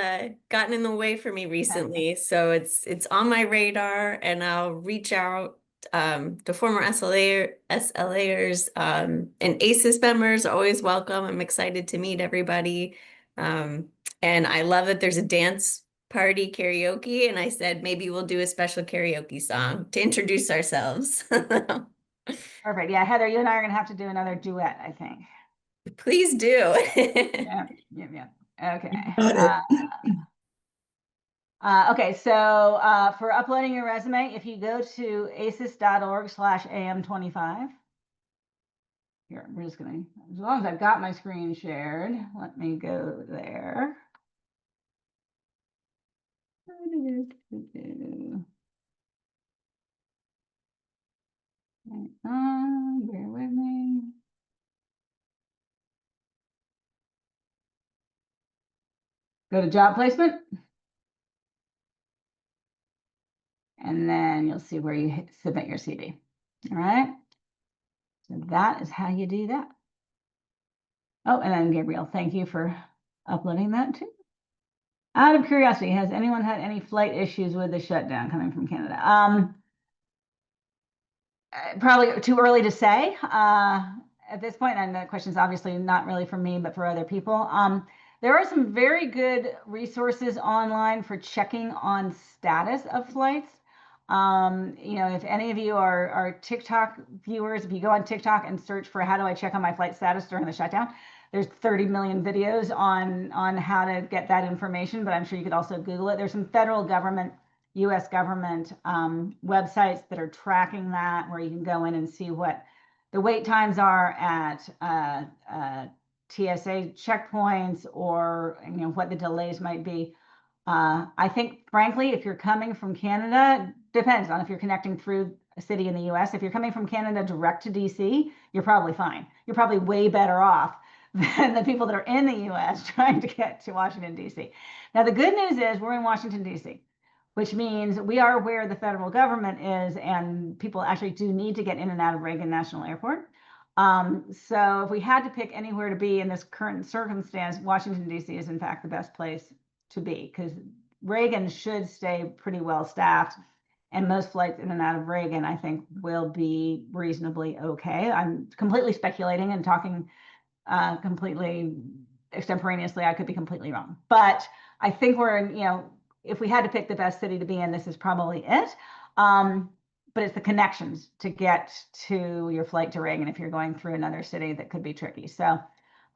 gotten in the way for me recently, so it's on my radar, and I'll reach out to former SLAers and ASIS members. Always welcome. I'm excited to meet everybody, and I love that there's a dance party karaoke. And I said maybe we'll do a special karaoke song to introduce ourselves. Perfect. Yeah, Heather, you and I are gonna have to do another duet, I think. Please do. Yeah. Okay. Okay, so for uploading your resume, if you go to asis.org/AM25, here, we're just gonna, as long as I've got my screen shared, let me go there. Bear with me. Go to job placement. And then you'll see where you submit your CV. All right. So that is how you do that. Oh, and then Gabriel, thank you for uploading that too. Out of curiosity, has anyone had any flight issues with the shutdown coming from Canada? Probably too early to say at this point, and the question is obviously not really for me, but for other people. There are some very good resources online for checking on status of flights. If any of you are TikTok viewers, if you go on TikTok and search for how do I check on my flight status during the shutdown, there's 30 million videos on how to get that information, but I'm sure you could also Google it. There's some federal government, US government websites that are tracking that, where you can go in and see what the wait times are at TSA checkpoints, or what the delays might be. I think, frankly, if you're coming from Canada, depends on if you're connecting through a city in the US. If you're coming from Canada direct to DC, you're probably fine. You're probably way better off than the people that are in the US trying to get to Washington, DC. Now, the good news is we're in Washington, DC, which means we are where the federal government is, and people actually do need to get in and out of Reagan National Airport. So if we had to pick anywhere to be in this current circumstance, Washington, D.C. is in fact the best place to be, because Reagan should stay pretty well staffed. And most flights in and out of Reagan, I think, will be reasonably okay. I'm completely speculating and talking completely extemporaneously. I could be completely wrong, but I think we're in, if we had to pick the best city to be in, this is probably it. But it's the connections to get to your flight to Reagan if you're going through another city that could be tricky. So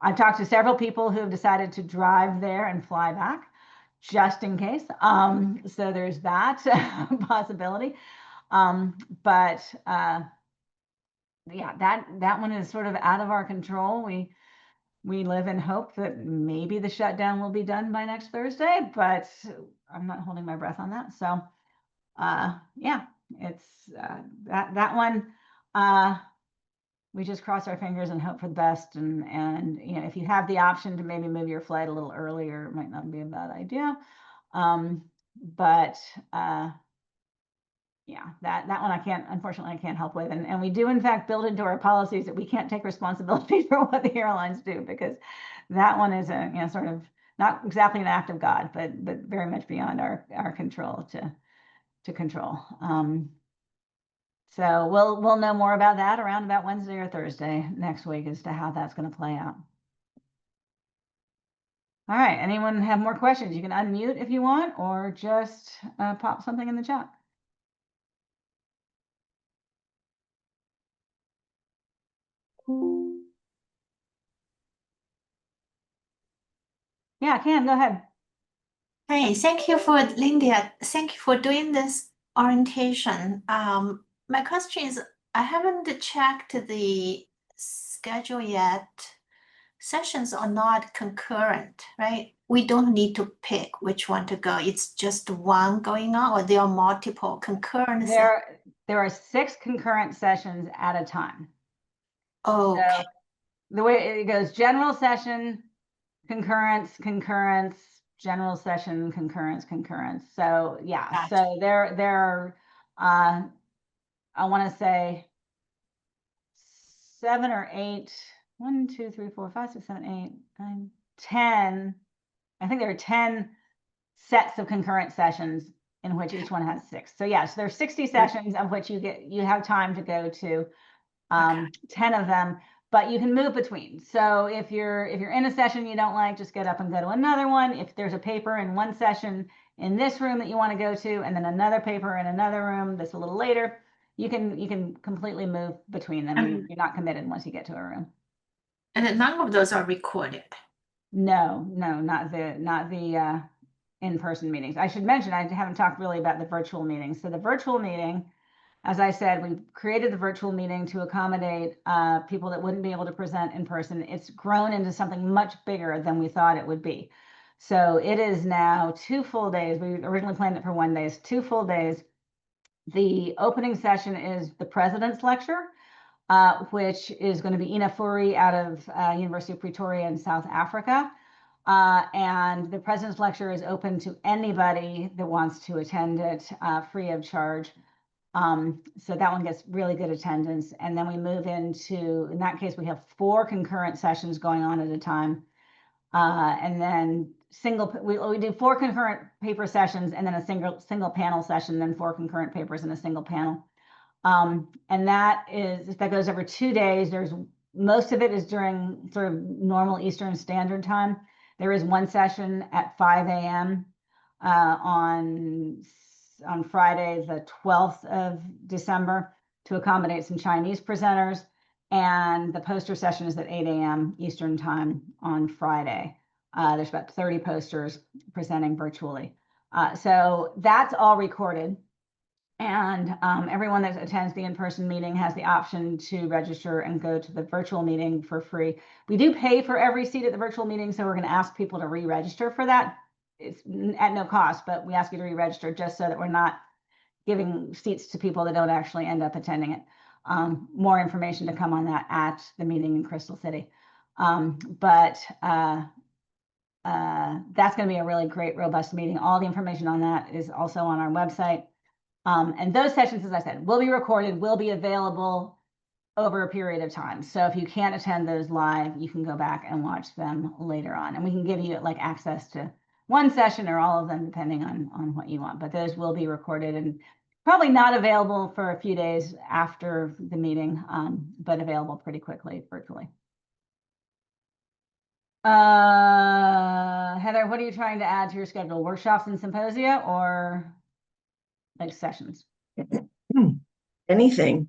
I've talked to several people who have decided to drive there and fly back just in case. So there's that possibility. But yeah, that one is sort of out of our control. We live in hope that maybe the shutdown will be done by next Thursday, but I'm not holding my breath on that. So yeah, it's that one. We just cross our fingers and hope for the best. And if you have the option to maybe move your flight a little earlier, it might not be a bad idea. But yeah, that one unfortunately I can't help with. And we do in fact build into our policies that we can't take responsibility for what the airlines do, because that one is a sort of not exactly an act of God, but very much beyond our control to control. So we'll know more about that around about Wednesday or Thursday next week as to how that's going to play out. All right, anyone have more questions? You can unmute if you want, or just pop something in the chat. Yeah, I can. Go ahead. Hey, thank you for Linda. Thank you for doing this orientation. My question is, I haven't checked the schedule yet. Sessions are not concurrent, right? We don't need to pick which one to go. It's just one going on, or there are multiple concurrent. There are 6 concurrent sessions at a time. Oh, okay. So the way it goes: general session, concurrence, general session, concurrence. So yeah, Gotcha. so there are I want to say 7 or 8, 1, 2, 3, 4, 5, 6, 7, 8, 9, 10. I think there are 10 sets of concurrent sessions in which each one has 6. So yes, there's 60 sessions of which you have time to go to 10 of them, but you can move between. So if you're in a session you don't like, just get up and go to another one. If there's a paper in one session in this room that you want to go to, and then another paper in another room that's a little later, you can completely move between them. You're not committed once you get to a room. And none of those are recorded. No, not the in-person meetings. I should mention, I haven't talked really about the virtual meetings. So the virtual meeting, as I said, we created the virtual meeting to accommodate people that wouldn't be able to present in person. It's grown into something much bigger than we thought it would be. So it is now 2 full days. We originally planned it for 1 day. It's 2 full days. The opening session is the President's Lecture, which is going to be Ina Furi out of University of Pretoria in South Africa. And the President's Lecture is open to anybody that wants to attend it free of charge. So that one gets really good attendance. And then we move into, in that case, we have 4 concurrent sessions going on at a time. And then we do 4 concurrent paper sessions, and then a single panel session, then 4 concurrent papers and a single panel. And that goes over 2 days. Most of it is during sort of normal Eastern Standard Time. There is one session at 5 a.m. On Friday, the 12th of December, to accommodate some Chinese presenters. And the poster session is at 8 a.m. Eastern Time on Friday. There's about 30 posters presenting virtually. So that's all recorded. And everyone that attends the in-person meeting has the option to register and go to the virtual meeting for free. We do pay for every seat at the virtual meeting, so we're going to ask people to re-register for that. It's at no cost, but we ask you to re-register just so that we're not giving seats to people that don't actually end up attending it. More information to come on that at the meeting in Crystal City. But that's going to be a really great, robust meeting. All the information on that is also on our website. And those sessions, as I said, will be recorded, will be available over a period of time. So if you can't attend those live, you can go back and watch them later on. And we can give you like access to one session or all of them, depending on what you want. But those will be recorded and probably not available for a few days after the meeting, but available pretty quickly virtually. Heather, what are you trying to add to your schedule? Workshops and symposia or like sessions? Anything.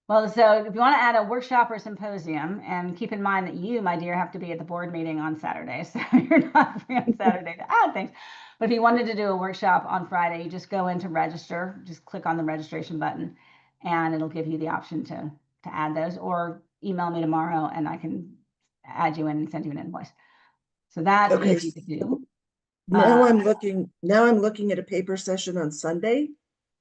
Well, so if you want to add a workshop or symposium, and keep in mind that you, my dear, have to be at the board meeting on Saturday, so you're not free on Saturday to add things. But if you wanted to do a workshop on Friday, you just go into register, just click on the registration button, and it'll give you the option to add those, or email me tomorrow and I can add you in and send you an invoice. So that's Okay. easy to do. Now I'm looking at a paper session on Sunday.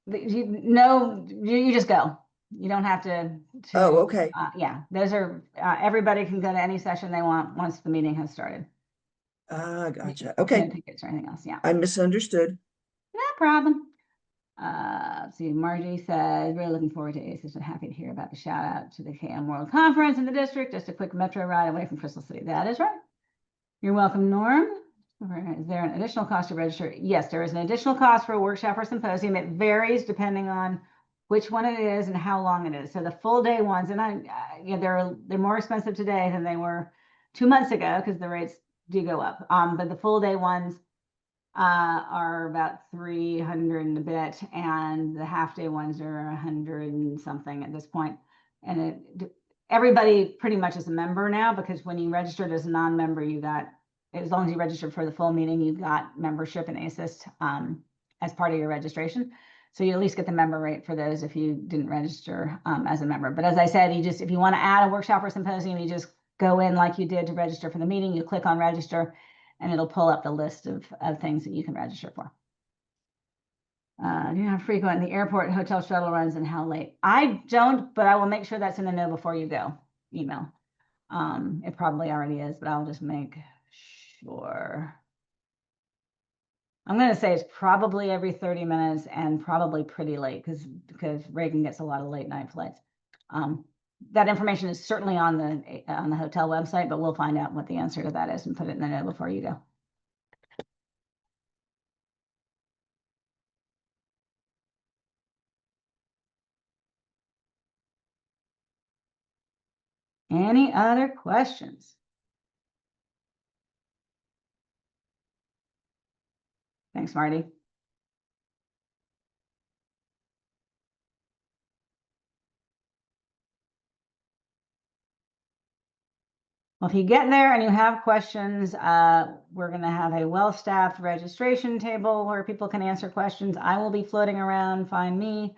You just go. You don't have to Oh, okay. yeah, those are everybody can go to any session they want once the meeting has started. Gotcha. No Okay. tickets or anything else. Yeah, I misunderstood. no problem. Let's see, Margie says, really looking forward to ASIS and happy to hear about the shout out to the KM World Conference in the district. Just a quick metro ride away from Crystal City. That is right. You're welcome, Norm. Is there an additional cost to register? Yes, there is an additional cost for a workshop or symposium. It varies depending on which one it is and how long it is. So the full day ones, and yeah, they're more expensive today than they were 2 months ago because the rates do go up. But the full day ones are about 300 and a bit, and the half day ones are 100 and something at this point. And everybody pretty much is a member now, because when you registered as a non-member, you got, as long as you registered for the full meeting, you got membership in ASIS as part of your registration. So you at least get the member rate for those if you didn't register as a member. But as I said, if you want to add a workshop or symposium, you just go in like you did to register for the meeting, you click on register, and it'll pull up the list of things that you can register for. Do you have frequent the airport hotel shuttle runs and how late? I don't, but I will make sure that's in the know before you go email. It probably already is, but I'll just make sure. I'm going to say it's probably every 30 minutes and probably pretty late because Reagan gets a lot of late night flights. That information is certainly on the hotel website, but we'll find out what the answer to that is and put it in the know before you go. Any other questions? Thanks, Marty. Well, if you get there and you have questions, we're going to have a well-staffed registration table where people can answer questions. I will be floating around, find me.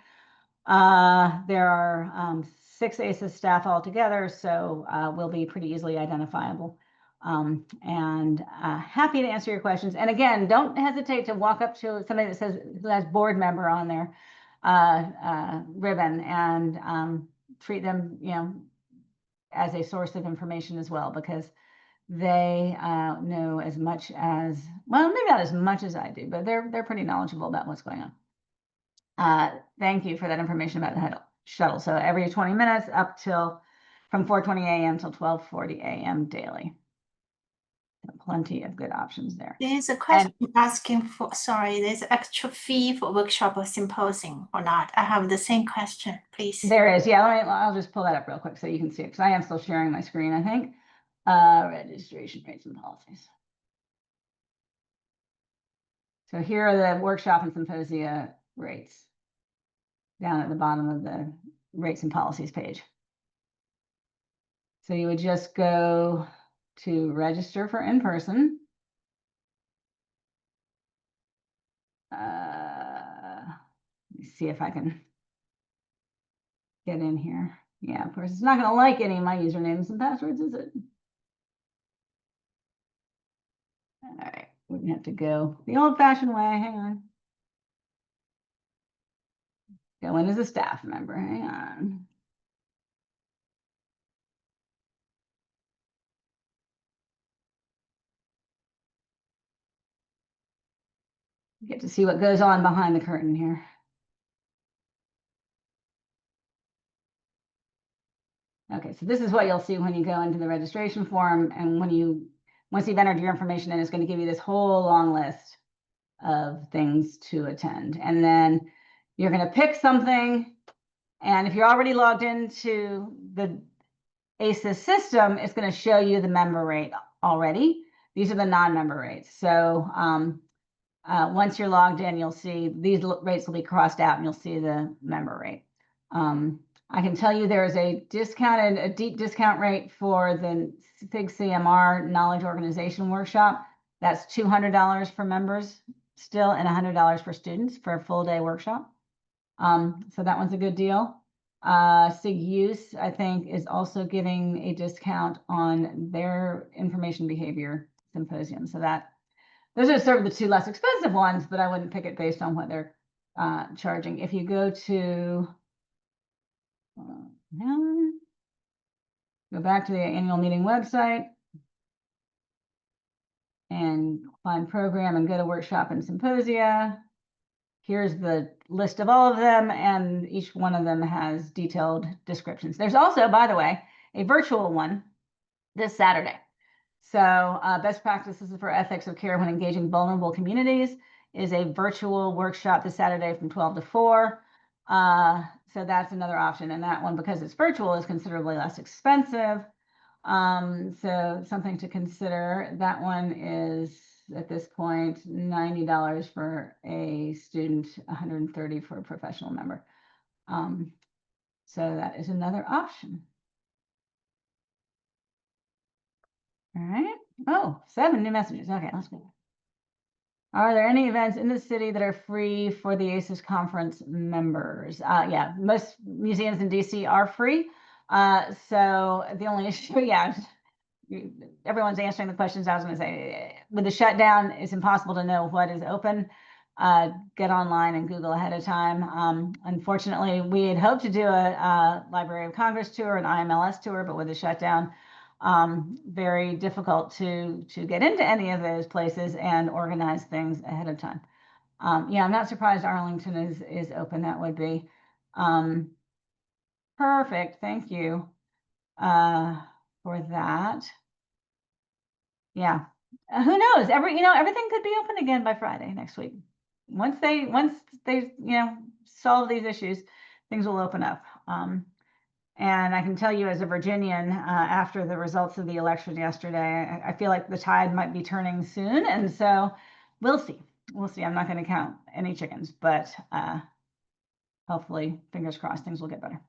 There are 6 ASIS staff altogether, so we'll be pretty easily identifiable. And happy to answer your questions. And again, don't hesitate to walk up to somebody that says who has board member on their ribbon and treat them, as a source of information as well, because they know as much as, well, maybe not as much as I do, but they're pretty knowledgeable about what's going on. Thank you for that information about the shuttle. So every 20 minutes up till from 4:20 a.m. till 12:40 a.m. daily. Plenty of good options there. There's a question asking for, sorry, there's extra fee for workshop or symposium or not? I have the same question, please. There is, yeah, I'll just pull that up real quick so you can see it, because I am still sharing my screen, I think. Registration rates and policies. So here are the workshop and symposia rates down at the bottom of the rates and policies page. So you would just go to register for in-person. Let me see if I can get in here. Yeah, of course, it's not going to like any of my usernames and passwords, is it? All right, we're going to have to go the old-fashioned way. Hang on. Go in as a staff member. Hang on. Get to see what goes on behind the curtain here. Okay, so this is what you'll see when you go into the registration form, and once you've entered your information in, it's going to give you this whole long list of things to attend. And then you're going to pick something, and if you're already logged into the ASIS system, it's going to show you the member rate already. These are the non-member rates. So once you're logged in, you'll see these rates will be crossed out and you'll see the member rate. I can tell you there is a deep discount rate for the FIG CMR Knowledge Organization Workshop. That's $200 for members still and $100 for students for a full day workshop. So that one's a good deal. SIG Use, I think, is also giving a discount on their information behavior symposium. So those are sort of the two less expensive ones, but I wouldn't pick it based on what they're charging. If you go to go back to the annual meeting website and find program and go to workshop and symposia. Here's the list of all of them, and each one of them has detailed descriptions. There's also, by the way, a virtual one this Saturday. So best practices for ethics of care when engaging vulnerable communities is a virtual workshop this Saturday from 12 to 4. So that's another option. And that one, because it's virtual, is considerably less expensive. So something to consider. That one is at this point $90 for a student, $130 for a professional member. So that is another option. All right. Oh, 7 new messages. Okay, let's go. Are there any events in the city that are free for the ASIS conference members? Yeah, most museums in DC are free. So the only issue, yeah, everyone's answering the questions I was going to say. With the shutdown, it's impossible to know what is open. Get online and Google ahead of time. Unfortunately, we had hoped to do a Library of Congress tour, an IMLS tour, but with the shutdown, very difficult to get into any of those places and organize things ahead of time. Yeah, I'm not surprised Arlington is open. That would be perfect. Thank you for that. Yeah, who knows? Everything could be open again by Friday next week. Once they solve these issues, things will open up. And I can tell you as a Virginian, after the results of the election yesterday, I feel like the tide might be turning soon. And so we'll see. We'll see. I'm not going to count any chickens, but hopefully, fingers crossed, things will get better.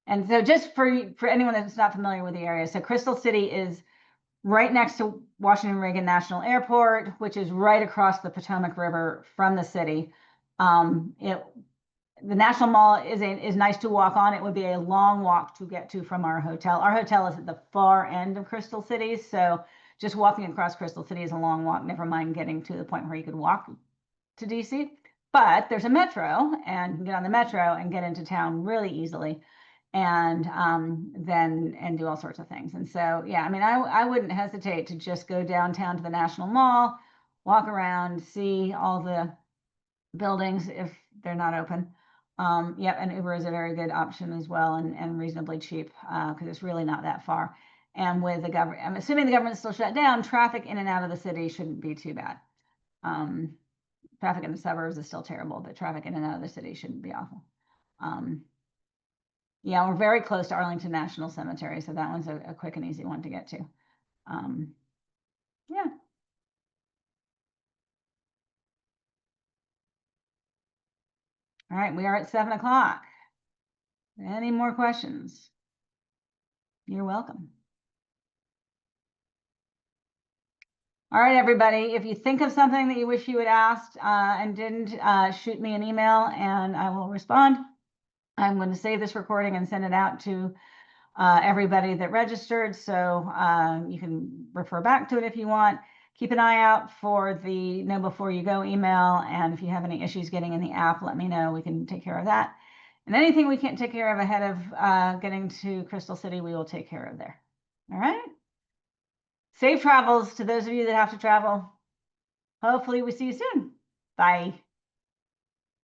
And so just for anyone that's not familiar with the area, so Crystal City is right next to Washington Reagan National Airport, which is right across the Potomac River from the city. The National Mall is nice to walk on. It would be a long walk to get to from our hotel. Our hotel is at the far end of Crystal City, so just walking across Crystal City is a long walk, never mind getting to the point where you could walk to DC. But there's a metro, and you can get on the metro and get into town really easily, and then do all sorts of things. And so, yeah, I mean, I wouldn't hesitate to just go downtown to the National Mall, walk around, see all the buildings if they're not open. Yep, and Uber is a very good option as well, and reasonably cheap because it's really not that far. And with the government, I'm assuming the government's still shut down, traffic in and out of the city shouldn't be too bad. Traffic in the suburbs is still terrible, but traffic in and out of the city shouldn't be awful. Yeah, we're very close to Arlington National Cemetery, so that one's a quick and easy one to get to. Yeah. All right, we are at 7 o'clock. Any more questions? You're welcome. All right, everybody, if you think of something that you wish you had asked and didn't, shoot me an email and I will respond. I'm going to save this recording and send it out to everybody that registered, so you can refer back to it if you want. Keep an eye out for the Know Before You Go email, and if you have any issues getting in the app, let me know. We can take care of that. And anything we can't take care of ahead of getting to Crystal City, we will take care of there. All right? Safe travels to those of you that have to travel. Hopefully we see you soon. Bye.